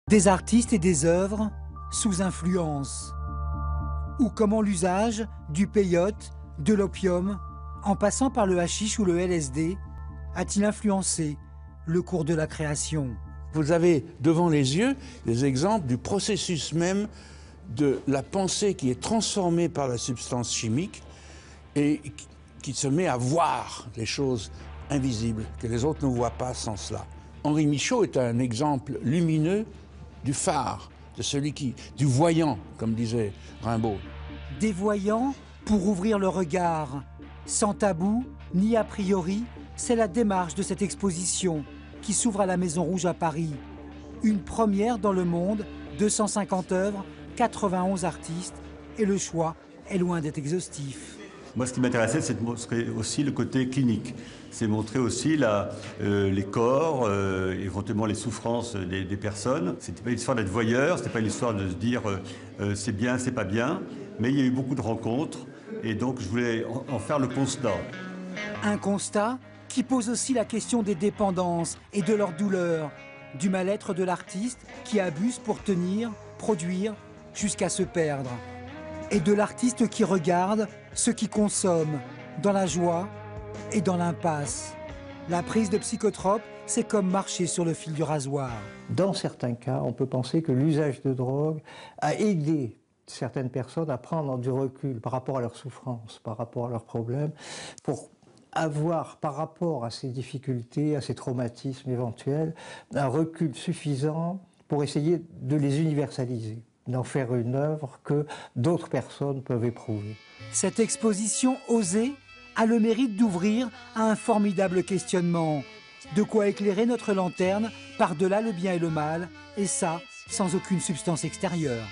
Des artistes et des œuvres sous influence. Ou comment l'usage du peyote, de l'opium, en passant par le hashish ou le LSD, a-t-il influencé le cours de la création? Vous avez devant les yeux des exemples du processus même de la pensée qui est transformée par la substance chimique et qui se met à voir les choses invisibles que les autres ne voient pas sans cela. Henri Michaud est un exemple lumineux du phare, de celui du voyant, comme disait Rimbaud. Des voyants pour ouvrir le regard, sans tabou ni a priori, c'est la démarche de cette exposition qui s'ouvre à la Maison Rouge à Paris. Une première dans le monde, 250 œuvres, 91 artistes, et le choix est loin d'être exhaustif. Moi, ce qui m'intéressait, c'est de montrer aussi le côté clinique. C'est montrer aussi les corps, éventuellement les souffrances des personnes. C'était pas une histoire d'être voyeur, c'était pas une histoire de se dire c'est bien, c'est pas bien. Mais il y a eu beaucoup de rencontres et donc je voulais en faire le constat. Un constat qui pose aussi la question des dépendances et de leur douleur, du mal-être de l'artiste qui abuse pour tenir, produire, jusqu'à se perdre. Et de l'artiste qui regarde ce qui consomme, dans la joie et dans l'impasse. La prise de psychotropes, c'est comme marcher sur le fil du rasoir. Dans certains cas, on peut penser que l'usage de drogue a aidé certaines personnes à prendre du recul par rapport à leurs souffrances, par rapport à leurs problèmes, pour avoir, par rapport à ces difficultés, à ces traumatismes éventuels, un recul suffisant pour essayer de les universaliser, d'en faire une œuvre que d'autres personnes peuvent éprouver. Cette exposition osée a le mérite d'ouvrir à un formidable questionnement. De quoi éclairer notre lanterne par-delà le bien et le mal, et ça, sans aucune substance extérieure.